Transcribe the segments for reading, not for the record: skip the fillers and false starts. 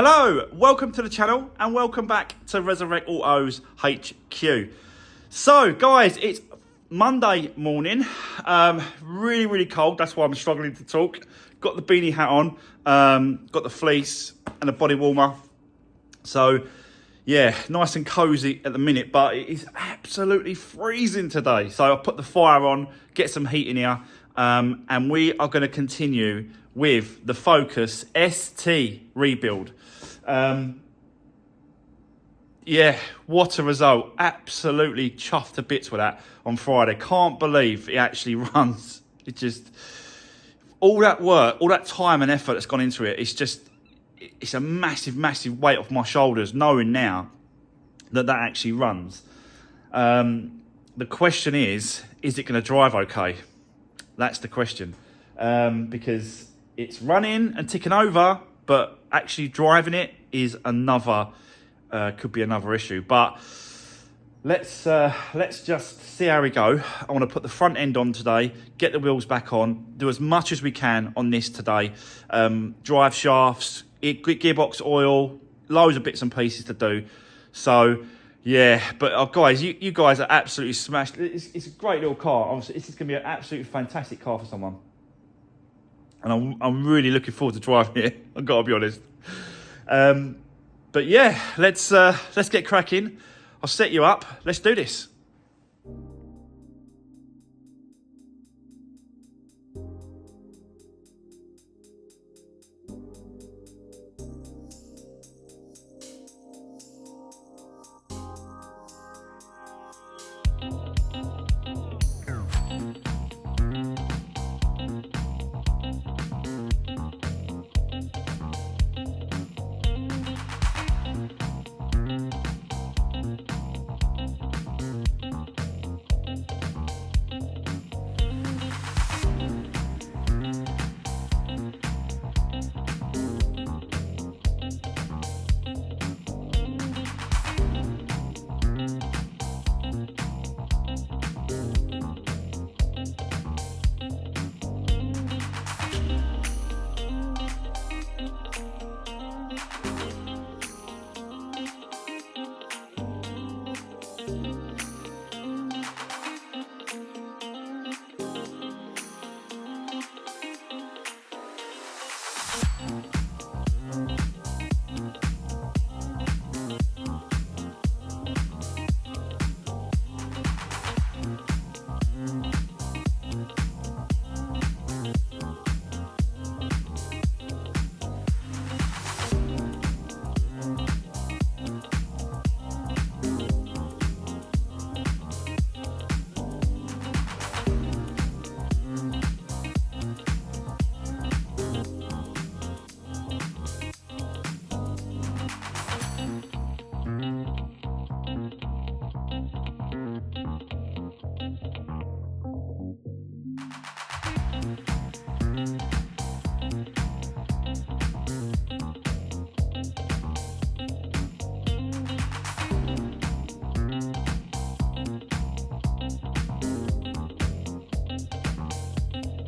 Hello, welcome to the channel and welcome back to Resurwreck Autos HQ. So guys, it's Monday morning, really cold, that's why I'm struggling to talk. Got the beanie hat on, got the fleece and a body warmer. So yeah, nice and cozy at the minute, but it is absolutely freezing today. So I put the fire on, get some heat in here, and we are going to continue with the Focus ST rebuild. Yeah, what a result. Absolutely chuffed to bits with that on Friday. Can't believe it actually runs. It just, all that work, all that time and effort that's gone into it, it's a massive weight off my shoulders knowing now that actually runs. The question is it going to drive okay? That's the question. Because it's running and ticking over, but actually driving it is another, could be another issue. But let's just see how we go. I want to put the front end on today, get the wheels back on, do as much as we can on this today. Drive shafts, gearbox oil, loads of bits and pieces to do. So yeah, but guys, you guys are absolutely smashed. It's a great little car. Obviously, this is going to be an absolutely fantastic car for someone. And I'm really looking forward to driving it, I've got to be honest. But yeah, let's get cracking. I'll set you up. Let's do this.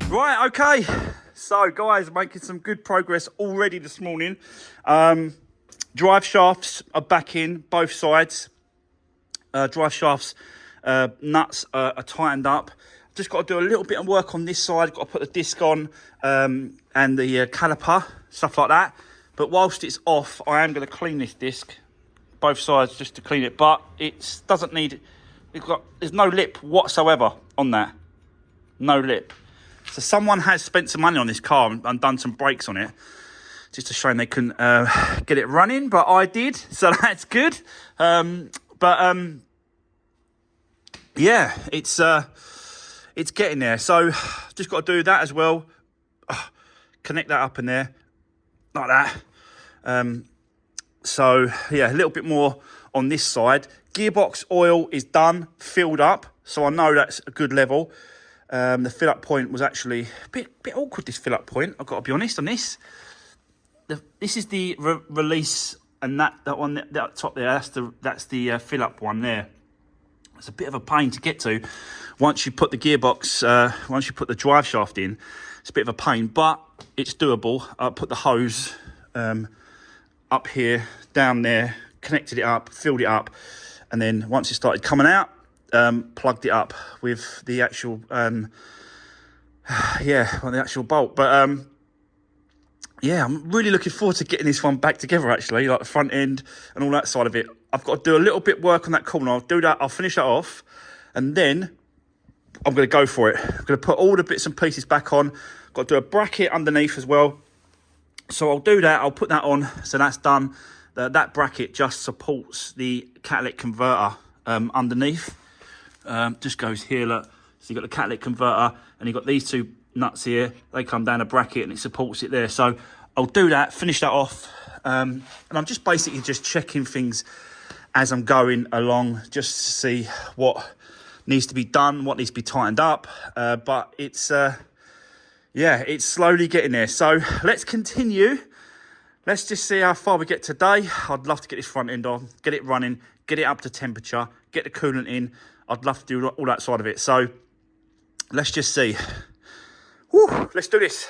Right, okay. So guys, making some good progress already this morning. Drive shafts are back in, both sides. Drive shafts nuts are tightened up. Just got to do a little bit of work on this side. Got to put the disc on and the caliper, stuff like that. But whilst it's off, I am going to clean this disc, both sides, just to clean it. But it doesn't need, there's no lip whatsoever on that. No lip. So someone has spent some money on this car and done some brakes on it. Just a shame they couldn't get it running, but I did, so that's good. Yeah, it's getting there. So just got to do that as well. Connect that up in there, like that. So yeah, a little bit more on this side. Gearbox oil is done, filled up, so I know that's a good level. The fill-up point was actually a bit awkward, this fill-up point, I've got to be honest on this. This is the release, and that one that top there, that's the fill-up one there. It's a bit of a pain to get to once you put the gearbox, once you put the drive shaft in. It's a bit of a pain, but it's doable. I put the hose up here, down there, connected it up, filled it up, and then once it started coming out, plugged it up with the actual, the actual bolt. But yeah, I'm really looking forward to getting this one back together, actually, like the front end and all that side of it. I've got to do a little bit work on that corner. I'll do that, I'll finish that off, and then I'm going to go for it. I'm going to put all the bits and pieces back on. Got to do a bracket underneath as well. So I'll do that, I'll put that on, so that's done. That bracket just supports the catalytic converter underneath. Just goes here, look. So you've got the catalytic converter, and you've got these two nuts here. They come down a bracket, and it supports it there. So I'll do that, finish that off. And I'm just basically just checking things as I'm going along, just to see what needs to be done, what needs to be tightened up. But it's, yeah, it's slowly getting there. So let's continue. Let's just see how far we get today. I'd love to get this front end on, get it running, get it up to temperature, get the coolant in. I'd love to do all that side of it. So let's just see. Woo, let's do this.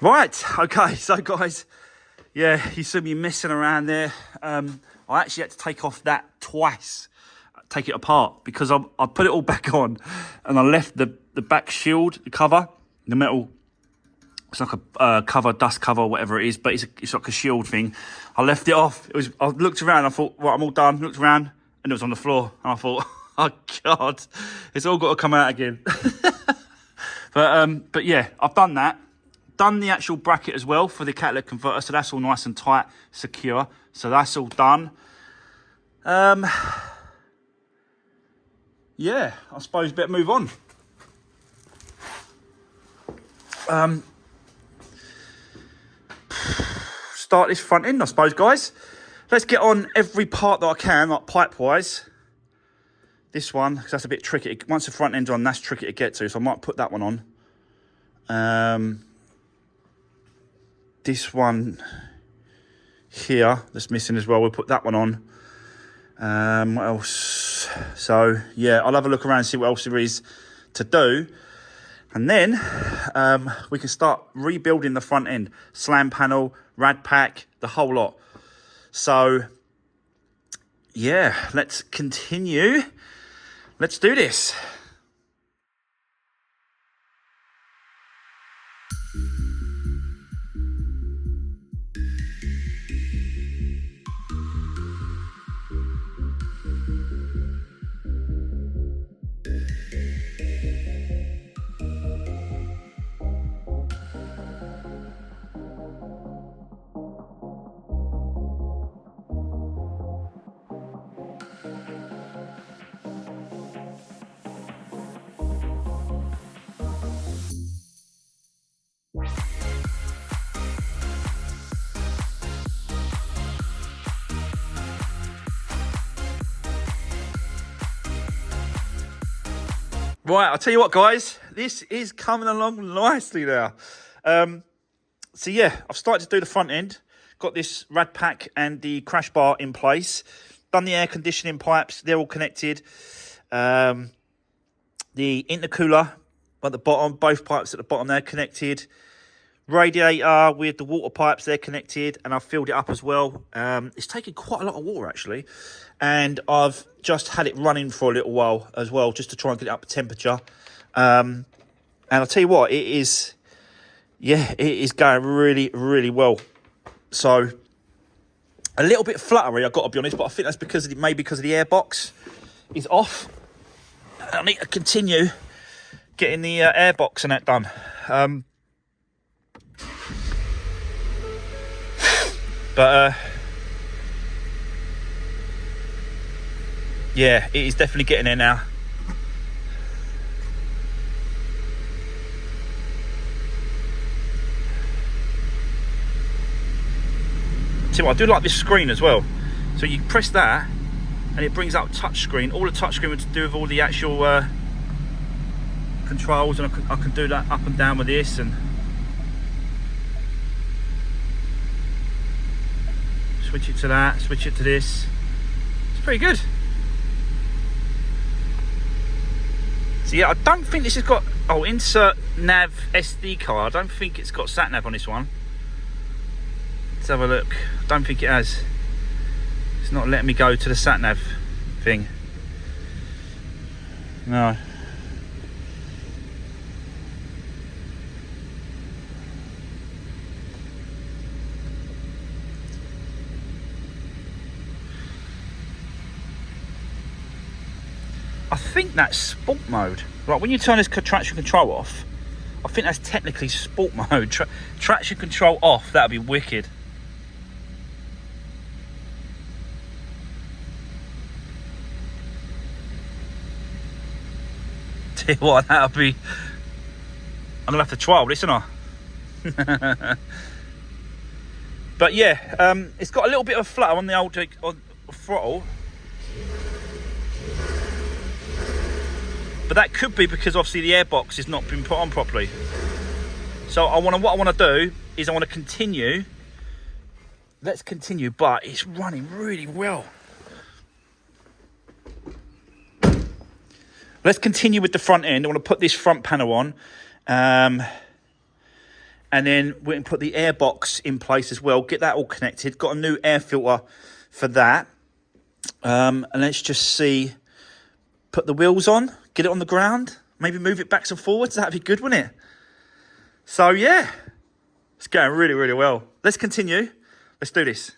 Right, okay, so guys, yeah, you see me messing around there. I actually had to take off that twice, take it apart, because I put it all back on, and I left the back shield, the cover, the metal, it's like a cover, dust cover, whatever it is, but it's like a shield thing. I left it off. I looked around, I thought, right, I'm all done, looked around, and it was on the floor, and I thought, oh God, it's all got to come out again. But yeah, I've done that. Done the actual bracket as well for the catalytic converter, so that's all nice and tight, secure. So that's all done. Yeah, I suppose better move on. Start this front end, I suppose, guys. Let's get on every part that I can, like pipe-wise. This one, because that's a bit tricky. Once the front end's on, that's tricky to get to, so I might put that one on. This one here that's missing as well, we'll put that one on. What else? So yeah, I'll have a look around and see what else there is to do, and then we can start rebuilding the front end, slam panel, rad pack, the whole lot. So yeah, let's continue. Let's do this. Right, I'll tell you what, guys. This is coming along nicely now. So yeah, I've started to do the front end. Got this rad pack and the crash bar in place. Done the air conditioning pipes. They're all connected. The intercooler at the bottom, both pipes at the bottom, they're connected. Radiator with the water pipes, they're connected, and I've filled it up as well. It's taken quite a lot of water actually, and I've just had it running for a little while as well, just to try and get it up to temperature. And I'll tell you what, it is going really, really well. So a little bit fluttery, I've got to be honest, but I think that's because of the airbox is off. I need to continue getting the airbox and that done. Yeah, it is definitely getting there now. See what I do like this screen as well. So you press that and it brings up touch screen. All the touch screen to do with all the actual controls, and I can do that up and down with this, and switch it to that, switch it to this. It's pretty good. So yeah, I don't think this has got, insert nav SD card. I don't think it's got sat nav on this one. Let's have a look. I don't think it has. It's not letting me go to the sat nav thing. No. I think that's sport mode. Right, when you turn this traction control off, I think that's technically sport mode. Traction control off, that'd be wicked. Tell you what, that'll be... I'm gonna have to trial this, aren't I? But yeah, it's got a little bit of flutter on the old throttle. But that could be because obviously the airbox has not been put on properly. So what I want to do is I want to continue. Let's continue, but it's running really well. Let's continue with the front end. I want to put this front panel on. And then we can put the airbox in place as well. Get that all connected. Got a new air filter for that. And let's just see. Put the wheels on. Get it on the ground. Maybe move it back and forwards. That'd be good, wouldn't it? So yeah. It's going really, really well. Let's continue. Let's do this.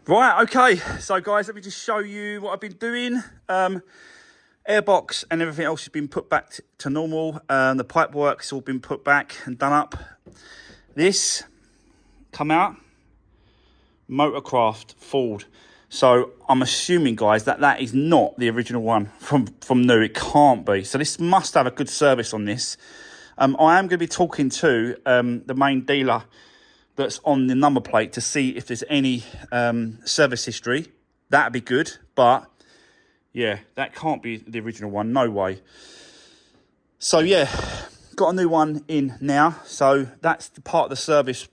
Right, okay. So, guys, let me just show you what I've been doing. Airbox and everything else has been put back to normal. The pipe work's all been put back and done up. This, come out, Motorcraft Ford. So I'm assuming, guys, that that is not the original one from new. It can't be. So this must have a good service on this. I am going to be talking to the main dealer that's on the number plate to see if there's any service history. That'd be good, but yeah, that can't be the original one. No way. So yeah, got a new one in now. So that's the part of the service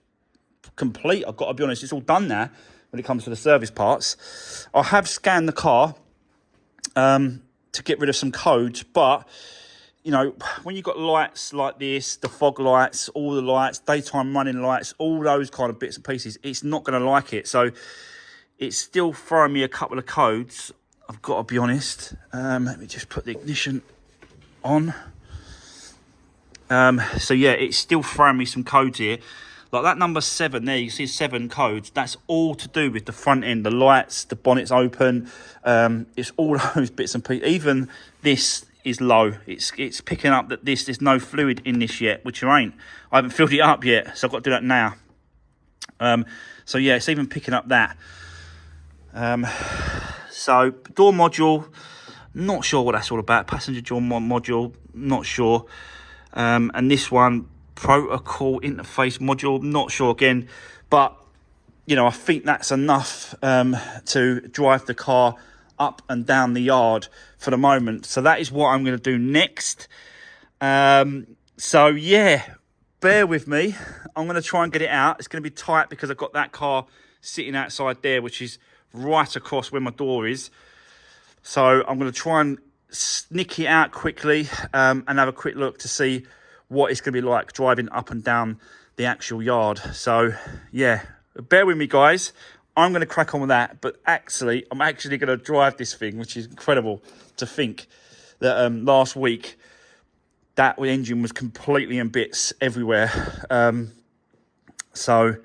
complete. I've got to be honest, it's all done now when it comes to the service parts. I have scanned the car to get rid of some codes, but you know, when you've got lights like this, the fog lights, all the lights, daytime running lights, all those kind of bits and pieces, it's not going to like it. So it's still throwing me a couple of codes. I've got to be honest. Let me just put the ignition on. So yeah, it's still throwing me some codes here. Like that number 7 there, you see 7 codes. That's all to do with the front end, the lights, the bonnet's open. It's all those bits and pieces. Even this is low. It's picking up that there's no fluid in this yet, which there ain't. I haven't filled it up yet, so I've got to do that now. So yeah, it's even picking up that. So door module, not sure what that's all about. Passenger door module, not sure. And this one, protocol interface module, not sure again. But you know, I think that's enough to drive the car up and down the yard for the moment. So that is what I'm going to do next. So yeah, bear with me. I'm going to try and get it out. It's going to be tight because I've got that car sitting outside there, which is right across where my door is. So I'm going to try and sneak it out quickly and have a quick look to see what it's going to be like driving up and down the actual yard. So yeah, bear with me, guys. I'm going to crack on with that, but actually, I'm actually going to drive this thing, which is incredible to think that last week that engine was completely in bits everywhere. So,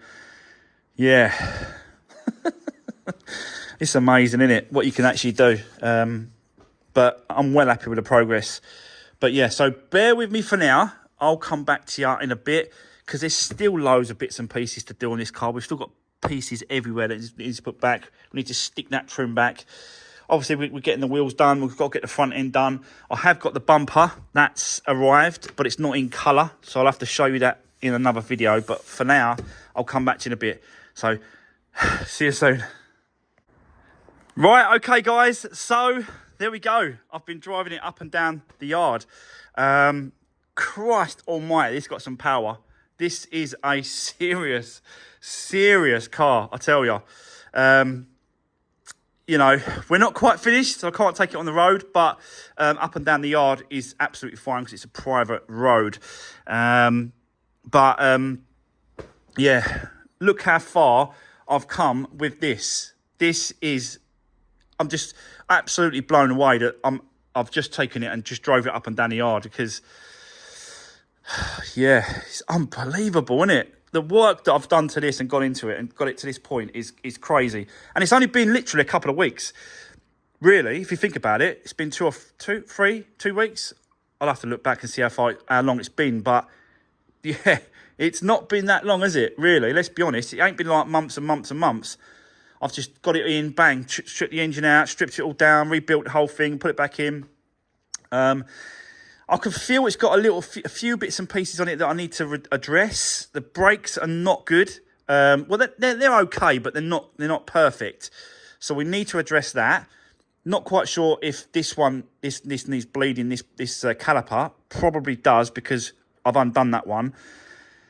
yeah, it's amazing, isn't it, what you can actually do. But I'm well happy with the progress. But yeah, so bear with me for now. I'll come back to you in a bit because there's still loads of bits and pieces to do on this car. We've still got pieces everywhere that needs to put back. We need to stick that trim back. Obviously, we're getting the wheels done. We've got to get the front end done. I have got the bumper. That's arrived, but it's not in colour. So I'll have to show you that in another video. But for now, I'll come back to you in a bit. So, see you soon. Right, okay, guys. So, there we go. I've been driving it up and down the yard. Christ almighty, this got some power. This is a serious car, I tell you. You know, we're not quite finished, so I can't take it on the road, but up and down the yard is absolutely fine because it's a private road. Yeah, look how far I've come with this. This is, I'm just absolutely blown away that I've just taken it and just drove it up and down the yard because, yeah, it's unbelievable, isn't it? The work that I've done to this and got into it and got it to this point is crazy. And it's only been literally a couple of weeks. Really, if you think about it, it's been 2 weeks. I'll have to look back and see how long it's been. But yeah, it's not been that long, has it? Really, let's be honest. It ain't been like months and months and months. I've just got it in, bang, stripped the engine out, stripped it all down, rebuilt the whole thing, put it back in. I can feel it's got a few bits and pieces on it that I need to address. The brakes are not good. Well, they're okay, but they're not perfect. So we need to address that. Not quite sure if this needs bleeding. This caliper probably does because I've undone that one.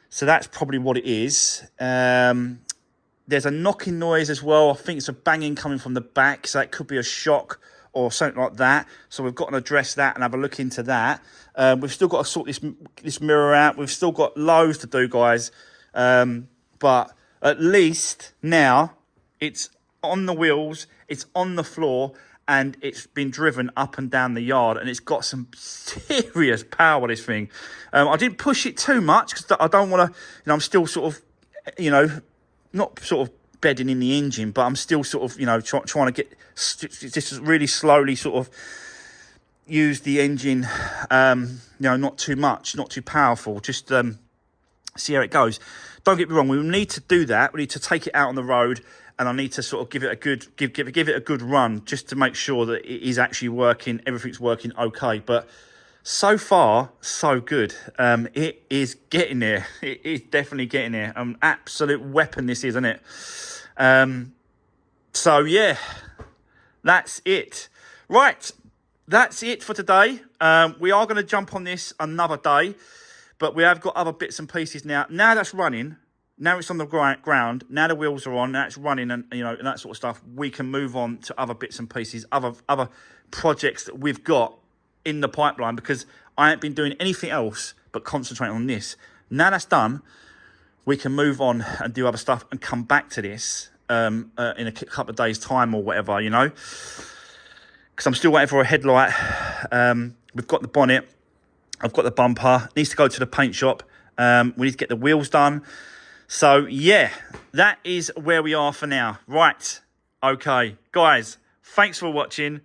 So that's probably what it is. There's a knocking noise as well. I think it's a banging coming from the back, so that could be a shock or something like that. So we've got to address that and have a look into that. We've still got to sort this mirror out. We've still got loads to do, guys. But at least now it's on the wheels, it's on the floor, and it's been driven up and down the yard, and it's got some serious power, this thing. I didn't push it too much because I don't want to, I'm still sort of, not sort of bedding in the engine, but I'm still sort of, you know, trying to get just really slowly sort of use the engine, you know, not too much, not too powerful, just see how it goes. Don't get me wrong, we need to do that. We need to take it out on the road, and I need to sort of give it a good give it a good run, just to make sure that it is actually working, everything's working okay. But so far, so good. It is getting there. It is definitely getting there. Absolute weapon this is, isn't it? So yeah, that's it. Right, that's it for today. We are going to jump on this another day, but we have got other bits and pieces now. Now that's running. Now it's on the ground. Now the wheels are on. Now it's running, and you know, and that sort of stuff. We can move on to other bits and pieces, other projects that we've got in the pipeline, because I ain't been doing anything else but concentrating on this. Now that's done, we can move on and do other stuff and come back to this in a couple of days' time or whatever, you know. Because I'm still waiting for a headlight. We've got the bonnet. I've got the bumper. Needs to go to the paint shop. We need to get the wheels done. So, yeah, that is where we are for now. Right. Okay. Guys, thanks for watching,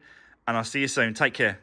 and I'll see you soon. Take care.